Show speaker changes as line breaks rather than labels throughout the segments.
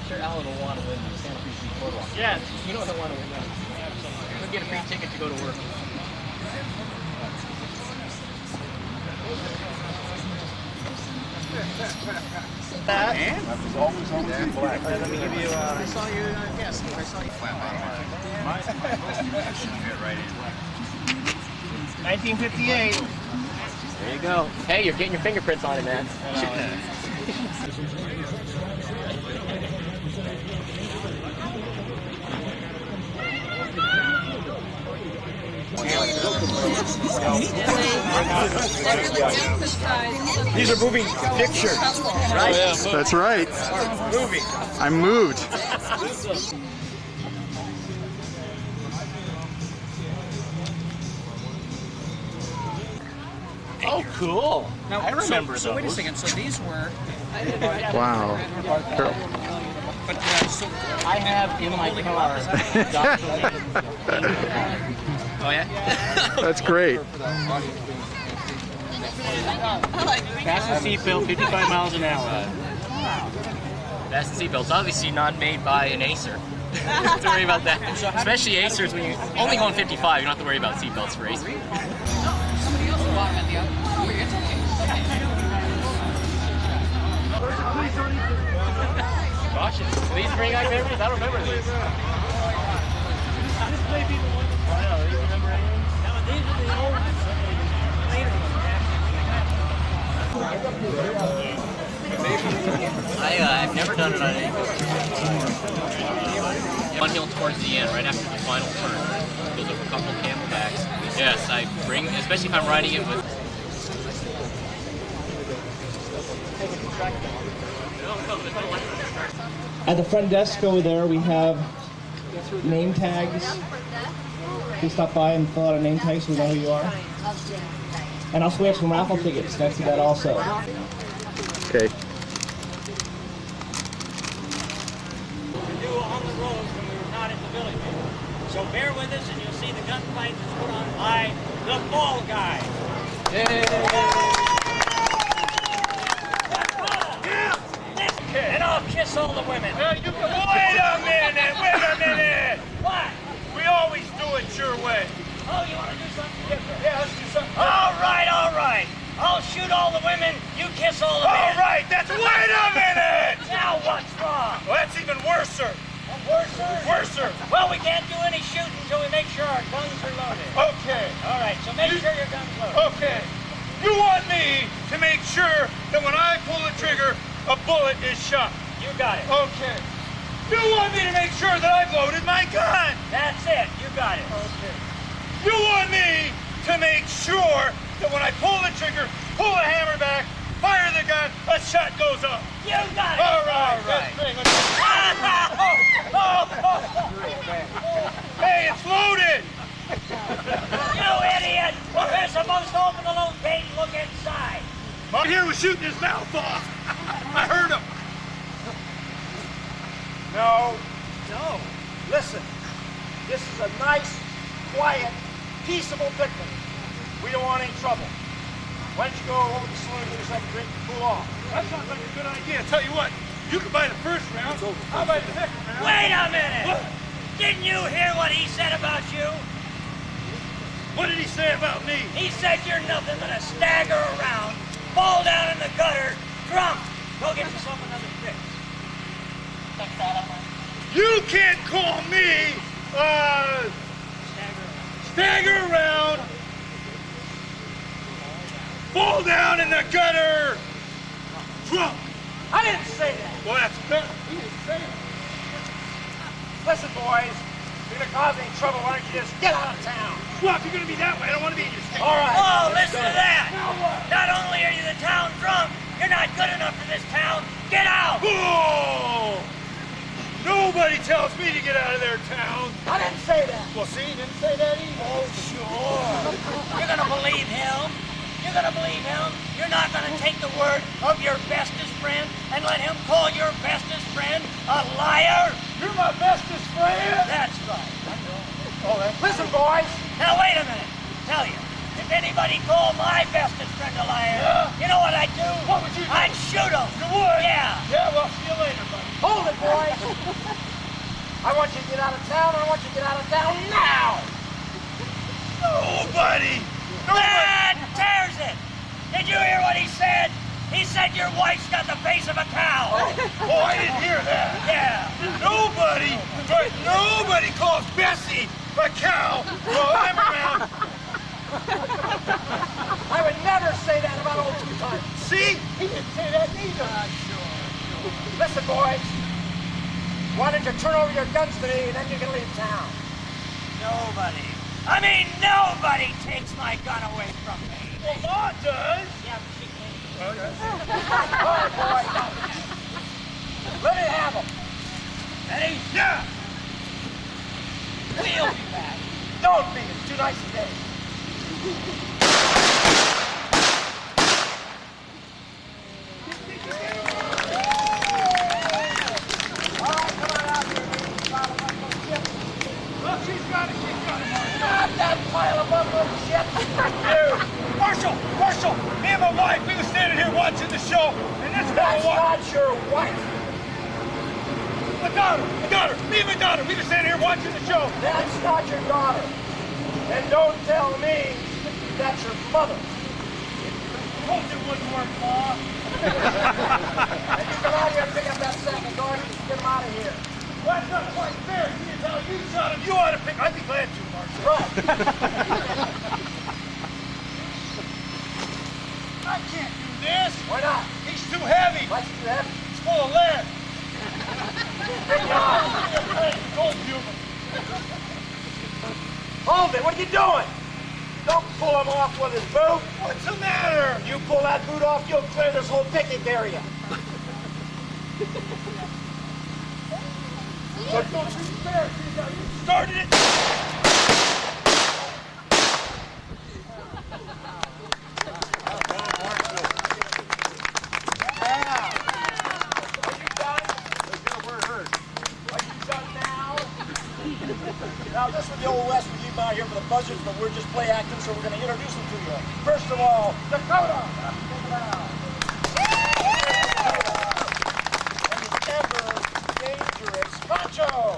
I'm sure Alan will want to win the Santa Cruz Beach Boardwalk.
Yeah.
You know he'll want to win that. He'll get a free ticket to go to work.
That
was always in black.
let me give you.
I saw your guess. I saw you.
My should fit right in.
1958.
There you go. Hey, you're getting your fingerprints on it, man.
These are moving pictures, right?
That's right.
Moving.
I'm moved.
Oh, cool.
Now, I remember
so wait a second. So these were.
Wow. Cool.
But so
I have in my car.
oh yeah.
That's great.
Fastest seatbelt, 55 miles an hour.
Fastest seatbelt's obviously not made by an Acer. Don't have to worry about that. Especially Acers, when you only going 55, you don't have to worry about seatbelts for Acers.
Somebody else will walk at the other. Oh, it's okay.
Gosh, these bring back memories? I don't remember these. I've never done it on any. One hill towards the end, right after the final turn. Goes over a couple of camelbacks. Yes, I bring, especially if I'm riding it with.
At the front desk over there, we have name tags. Please stop by and fill out a name tag so we know who you are. And also we have some raffle tickets next to that also.
Okay.
Do on the roads when we were not in the village. So bear with us and you'll see the gunfight that's put on by the Ball Guy. And I'll kiss all the women.
Wait a minute!
What?
We always do it your way.
Oh, you want to do something different?
Yeah, let's do something.
All right, all right. I'll shoot all the women, you kiss all the men.
All right, wait a minute!
Now what's wrong?
Well, that's even worser.
Worser? Well, we can't do any shooting until we make sure our guns are loaded.
Okay.
All right, so make sure your guns loaded.
Okay. You want me to make sure that when I pull the trigger, a bullet is shot.
You got it.
Okay. You want me to make sure that I've loaded my gun.
That's it. You got it.
Okay. You want me to make sure that when I pull the trigger, pull the hammer back, fire the gun, a shot goes off.
You got it.
All right. Hey, it's loaded.
You idiot! We're supposed to open the load gate and look inside.
Right here was shooting his mouth off. I heard him.
No. Listen, this is a nice, quiet, peaceable picnic. We don't want any trouble. Why don't you go over to the saloon and get yourself a drink and cool off?
That sounds like a good idea. Tell you what, you can buy the first round. I'll buy the second round.
Wait a minute!
What?
Didn't you hear what he said about you?
What did he say about me?
He said you're nothing but a stagger around, fall down in the gutter, drunk. Go get yourself another fix.
You can't call me, stagger around, fall down in the gutter, drunk.
I didn't say that.
Well, that's better. He didn't say it.
Listen, boys, if you're going to cause any trouble, why don't you just get out of town?
Well, if you're going to be that way, I don't want to be in your state.
All right.
Oh, listen to that!
Now what?
Not only are you the town drunk, you're not good enough for this town. Get out!
Oh! Nobody tells me to get out of their town.
I didn't say that.
Well, see, you didn't say that either.
Oh, sure.
You're gonna believe him? You're gonna believe him? You're not gonna take the word of your bestest friend and let him call your bestest friend a liar?
You're my bestest friend.
That's right.
Oh, listen, boys.
Now wait a minute. Tell you, if anybody called my bestest friend a liar,
Yeah.
you know what I'd do?
What would you do?
I'd shoot him.
You would?
Yeah.
Yeah, well, see you later, buddy. Hold it, boys. I want you to get out of town. I want you to get out of town now.
Nobody!
That tears it! Did you hear what he said? He said your wife's got the face of a cow.
Oh, I didn't hear that.
Yeah.
Nobody, but nobody calls Bessie a cow while I'm around.
I would never say that about old two-timers.
See? He didn't say that neither.
Listen, boys. Why don't you turn over your guns to me and then you can leave town?
Nobody. I mean, nobody takes my gun away from me.
Well, Ma does.
Yeah, but she can't.
All right, boys. Let me have them.
Ready?
Yeah.
We'll be back.
Don't be. It's too nice a day. All right, come on out here, baby.
Well, she's got it.
Not that pile of bubble shit.
Dude, Marshall, me and my wife, we were standing here watching the show, and this
That's
fellow walked.
not your wife.
My daughter, me and my daughter, we were standing here watching the show.
That's not your daughter. And don't tell me that's your mother.
Told you it wouldn't work, Ma.
And you come out here and pick up that sack of garbage and get him out of here.
Well, that's not quite fair. Seeing how you shot him, you ought to pick. I'd be glad to, Marshall.
Right.
I can't do this.
Why not?
He's too heavy.
Why's he too heavy?
He's full of lead. Gold human.
Hold it. What are you doing? Don't pull him off with his boot.
What's the matter?
You pull that boot off, you'll clear this whole picnic area.
So don't you fair. See how you started it.
Now, this was the Old West. We leave out here for the buzzards, but we're just play acting, so we're going to introduce them to you. First of all, Dakota. And the ever dangerous Pancho.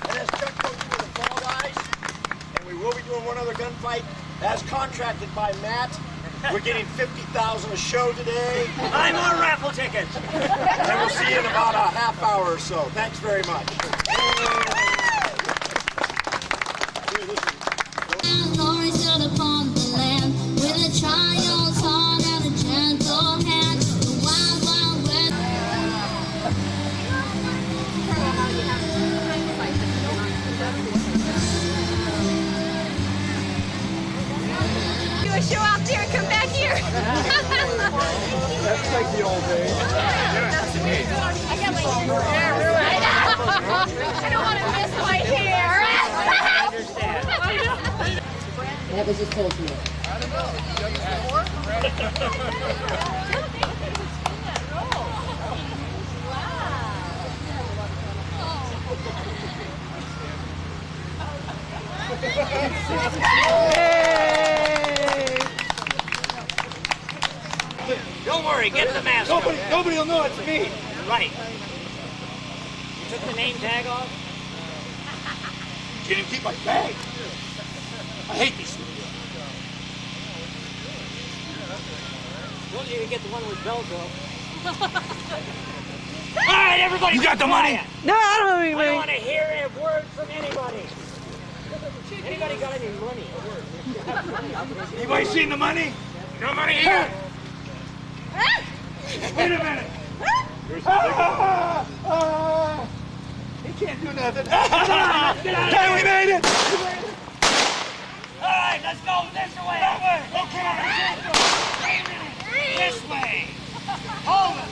And as Chuck goes through the Fall Guys, and we will be doing one other gunfight, as contracted by Matt. We're getting $50,000 a show today.
Buy more raffle tickets.
And we'll see you in about a half hour or so. Thanks very much.
Glory stood upon the land with a child's heart and a gentle hand. The wild, wild west.
Do a show out there and come back here.
That's like the old days.
That's sweet. I got my hair. I don't want to miss my hair.
That was just told to me.
Don't worry, get the mask.
Nobody will know it's me.
Right. You took the name tag off?
Can't keep my bag. I hate these things.
Well, you can get the one with Velcro. All right, everybody.
You got the money?
No, I don't have any money. I don't want to hear a word from anybody. Anybody got any money?
Anybody seen the money? No money here. Wait a minute. He can't do nothing. Hey, we made it.
All right, let's go this way.
That way. Okay.
Wait a minute. This way.
Hold it.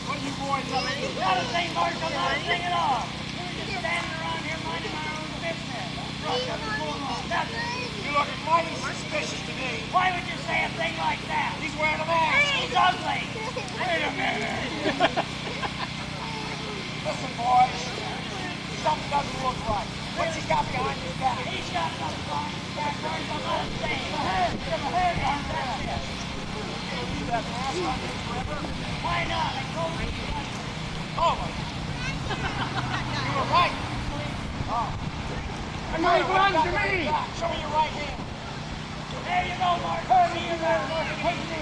What are you boys up to? Not a thing, Marshall, not a thing at all. We're just standing around here minding our own business. Nothing.
You look mighty suspicious to me.
Why would you say a thing like that?
He's wearing a mask.
He's ugly.
Wait a minute.
Listen, boys. Something doesn't look right. What's he got behind his back?
He's got nothing on his back. There's a lot of things.
last on this river? Why not? I told you. Oh, you were right. Oh. Come on, run to me. Show me your right hand. There you go, Mark. See you there, Mark.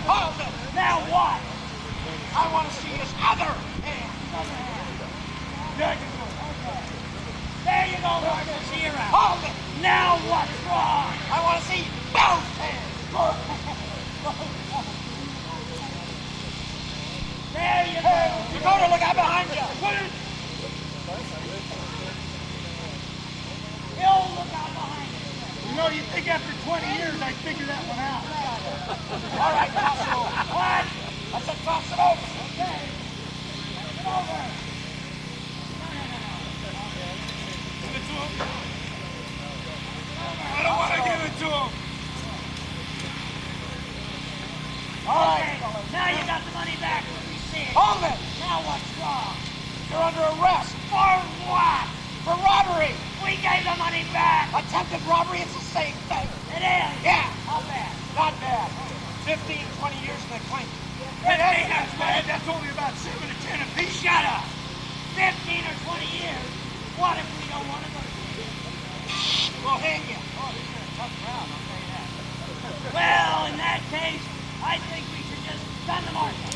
Hold it. Now what? I want to see his other hand. There you go. There you go, Mark. See your hand. Hold it. Now what's wrong? I want to see both hands. There you go. Dakota, look out behind you. Bill, look out behind you.
You know, you think after 20 years I'd figure that one out.
All right, toss it over. What? I said toss it over. Okay. Toss it over.
Give it to him. I don't want to give it to him.
All right. Now you got the money back. Hold it. Now what's wrong? You're under arrest. For what? For robbery. We gave the money back. Attempted robbery, it's the same thing. It is? Yeah. How bad? Not bad. 15, 20 years in the clink.
Hey, that's bad. That's only about 7 to 10 apiece.
Shut up. 15 or 20 years? What if we don't want to go to jail? We'll hang you. Oh, this is a tough crowd, I'll tell you that. Well, in that case, I think we should just gun the marshal.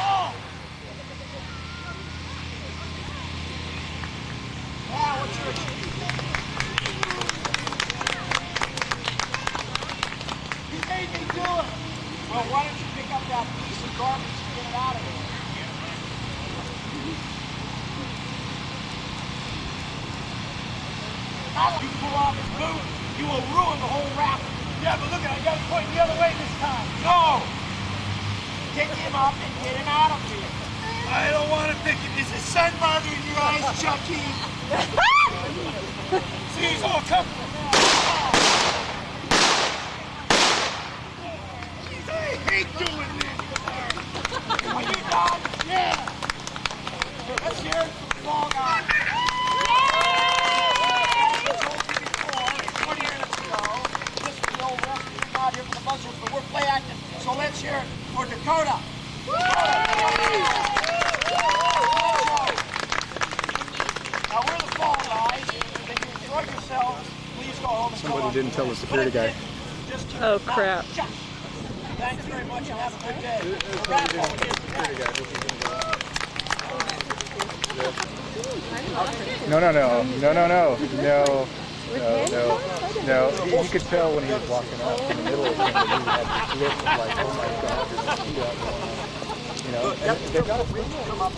Oh! Now, what's your excuse? You made me do it. Well, why don't you pick up that piece of garbage and get it out of here? You pull off his boot, you will ruin the whole raffle.
Yeah, but look at it. I got it pointing the other way this time.
No! Pick him up and get him out of here.
I don't want to pick it. Is the sun bothering your eyes, Chucky? See, he's all covered. I hate doing this.
Are you done? Yeah. Let's hear it from the small guy. Here for the buzzers, but we're play acting, so let's hear it for Dakota. Now we're the fall guys. If you enjoyed yourselves, please go home and
Somebody didn't tell the security guy.
Oh crap. Thanks very much and have a good day.
No. You could tell when he was walking up in the middle of something, he had this look of like, oh my God, there's a shootout going on. You know, and they've got to come up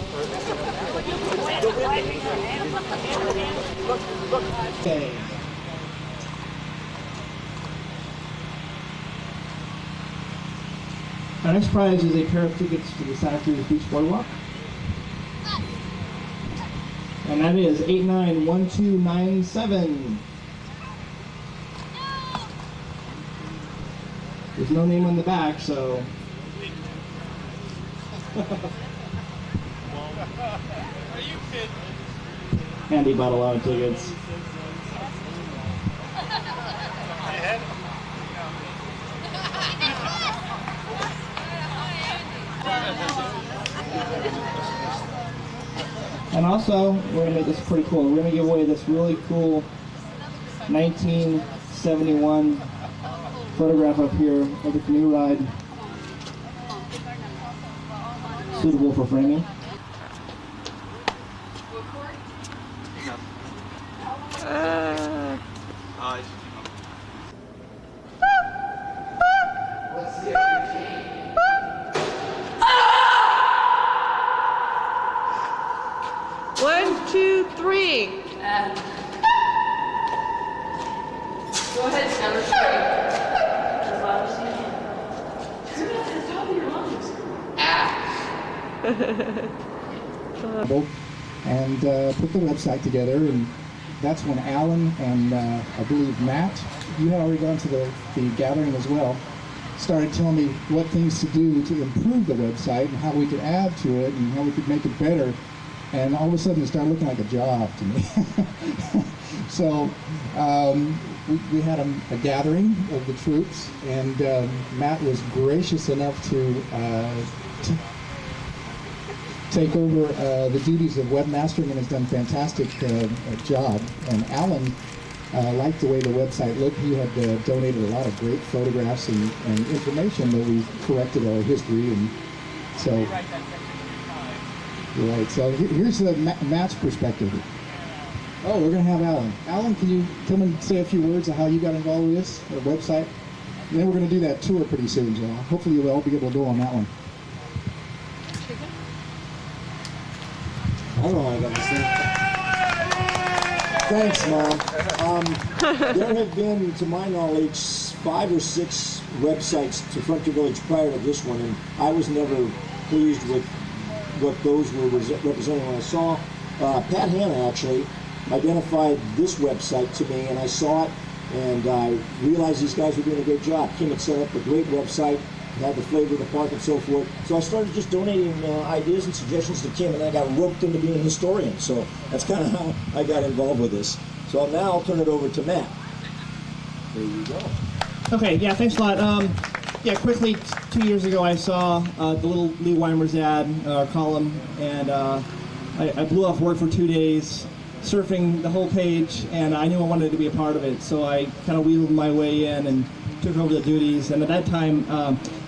Okay. Our next prize is a pair of tickets to the Santa Cruz Beach Boardwalk. And that is 891297. There's no name on the back, so.
Are you kidding?
Andy bought a lot of tickets. And also, we're going to make this pretty cool. We're going to give away this really cool 1971 photograph up here of the canoe ride, suitable for framing.
One, two, three. Go ahead, Scout. As loud as you can. Turn it to the top of your lungs.
And put the website together, and that's when Alan and I believe Matt, you had already gone to the gathering as well, started telling me what things to do to improve the website and how we could add to it and how we could make it better. And all of a sudden it started looking like a job to me. So we had a gathering of the troops, and Matt was gracious enough to take over the duties of webmastering and has done a fantastic job. And Alan liked the way the website looked. He had donated a lot of great photographs and information that we corrected our history. And so, right. So here's Matt's perspective. Oh, we're going to have Alan. Alan, can you come and say a few words of how you got involved with this website? And then we're going to do that tour pretty soon, so hopefully you'll all be able to go on that one.
I don't know how I got this thing. Thanks, Mom. There have been, to my knowledge, 5 or 6 websites to Frontier Village prior to this one, and I was never pleased with what those were representing when I saw. Pat Hanna actually identified this website to me, and I saw it, and I realized these guys were doing a great job. Kim had set up a great website, had the flavor of the park and so forth. So I started just donating ideas and suggestions to Kim, and I got roped into being a historian. So that's kind of how I got involved with this. So now I'll turn it over to Matt. There you go.
Okay, yeah, thanks a lot. Yeah, quickly, 2 years ago I saw the little Lee Weimer's ad, column, and I blew off work for 2 days, surfing the whole page, and I knew I wanted to be a part of it. So I kind of wheeled my way in and took over the duties. And at that time,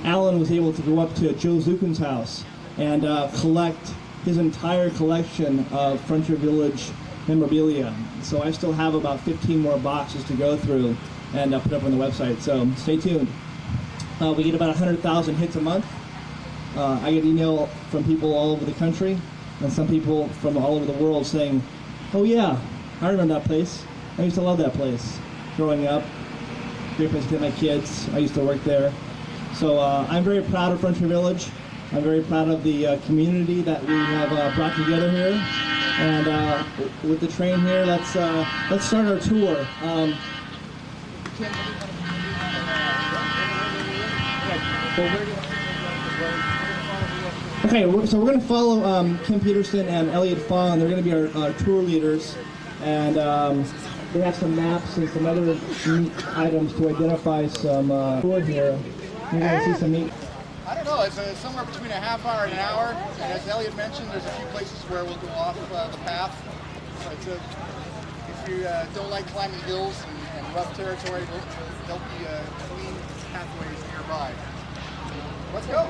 Alan was able to go up to Joe Zukin's house and collect his entire collection of Frontier Village memorabilia. So I still have about 15 more boxes to go through and put up on the website. So stay tuned. We get about 100,000 hits a month. I get email from people all over the country and some people from all over the world saying, "Oh yeah, I remember that place. I used to love that place growing up. Great place to get my kids. I used to work there." So I'm very proud of Frontier Village. I'm very proud of the community that we have brought together here. And with the train here, let's start our tour. Okay, so we're going to follow Kim Peterson and Elliot Fong. They're going to be our tour leaders. And they have some maps and some other neat items to identify some tour here. You're going to see some neat.
I don't know, it's somewhere between a half hour and an hour. And as Elliot mentioned, there's a few places where we'll go off the path. So if you don't like climbing hills and rough territory, there'll be clean pathways nearby. Let's go.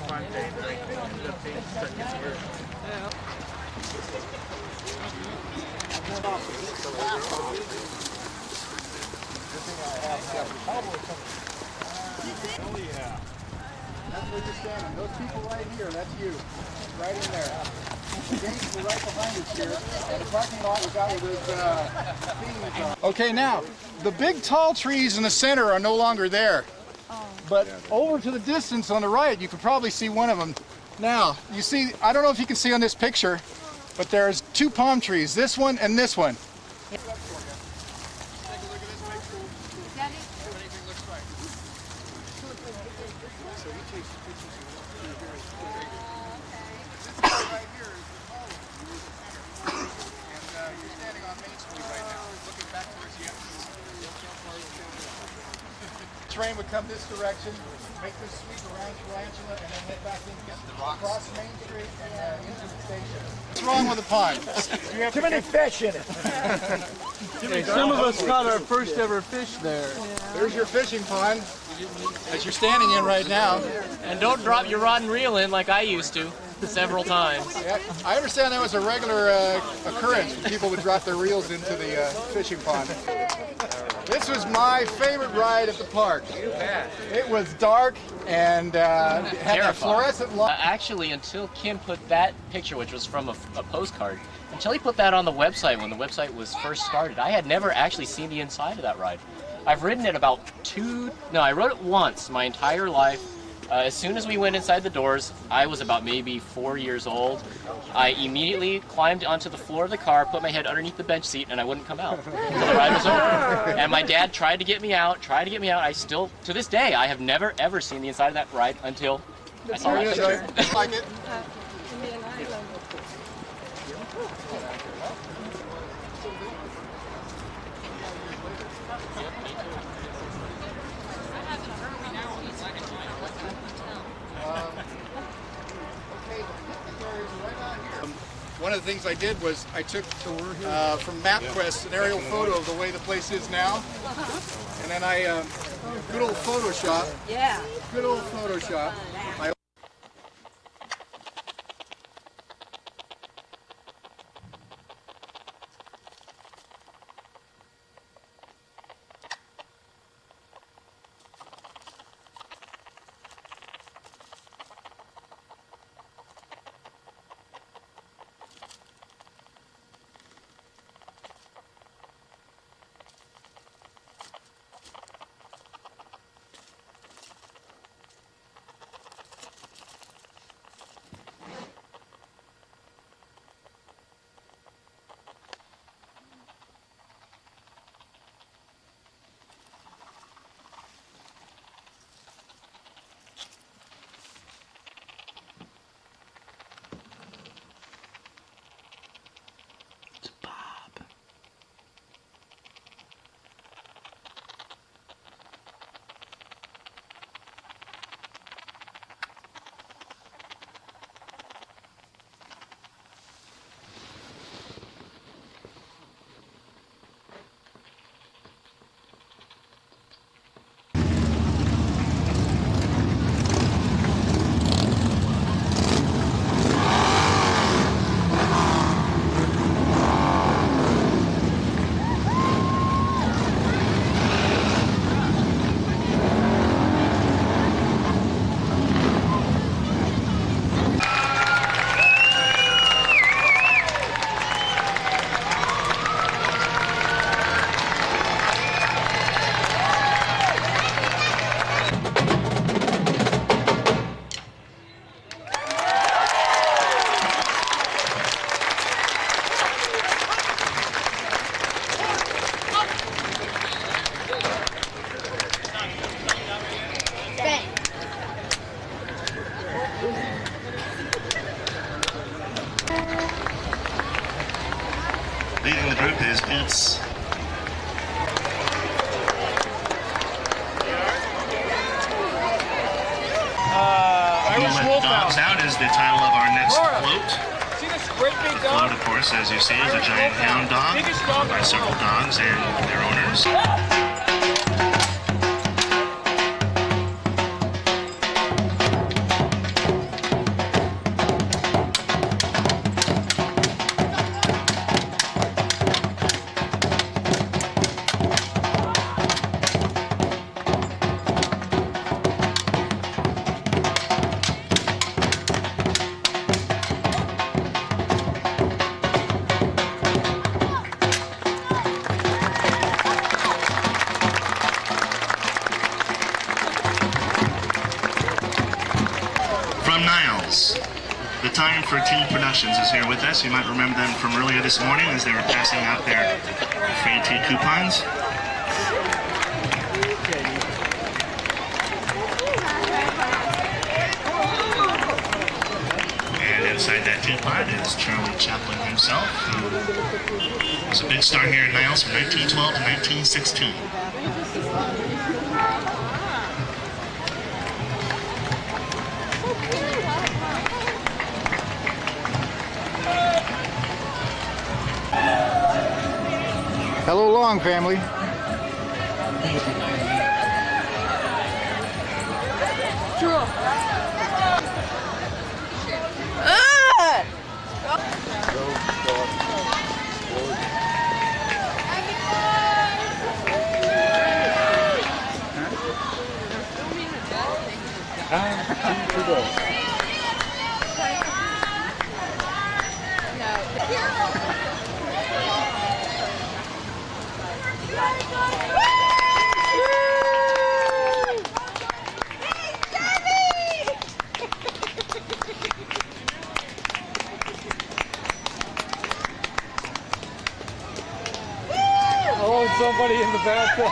Fun day night. Ended up being second year.
Oh yeah. That's where you're standing. Those people right here, that's you. Right in there. The gates are right behind us here. And the parking lot was out with those themes on. Okay, now, the big tall trees in the center are no longer there. But over to the distance on the right, you can probably see one of them. Now, you see, I don't know if you can see on this picture, but there's 2 palm trees, this one and this one. Train would come this direction, make this sweep around Tarantula, and then head back in, across Main Street and into the station. What's wrong with the pond?
Too many fish in it.
Hey, some of us caught our first ever fish there. There's your fishing pond that you're standing in right now.
And don't drop your rod and reel in like I used to several times.
Yeah, I understand that was a regular occurrence when people would drop their reels into the fishing pond. This was my favorite ride at the park. It was dark and had that fluorescent light.
Actually, until Kim put that picture, which was from a postcard, until he put that on the website when the website was first started, I had never actually seen the inside of that ride. I've ridden it about I rode it once my entire life. As soon as we went inside the doors, I was about maybe 4 years old. I immediately climbed onto the floor of the car, put my head underneath the bench seat, and I wouldn't come out until the ride was over. And my dad tried to get me out. I still, to this day, I have never ever seen the inside of that ride until I saw that picture.
Like it? one of the things I did was I took from MapQuest an aerial photo of the way the place is now, and then I good old Photoshop.
Yeah.
Good old Photoshop.
Leading the group is Vince. Dogs Out is the title of our next float. The float, of course, as you see, is a giant hound dog followed by several dogs and their owners. From Niles, the Time for Teen Productions is here with us. You might remember them from earlier this morning as they were passing out their free tea coupons. And inside that teapot is Charlie Chaplin himself, who was a big star here in Niles from 1912 to 1916.
Hello, Long family.
Oh, somebody in the bathtub.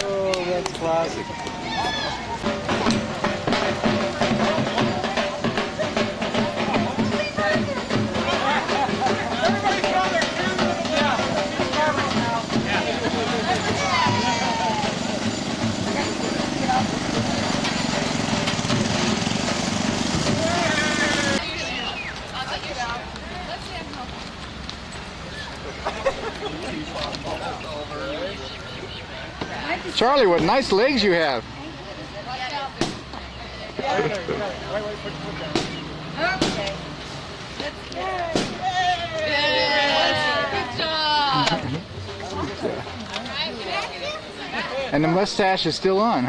Oh, that's classic.
Charlie, what nice legs you have. And the mustache is still on.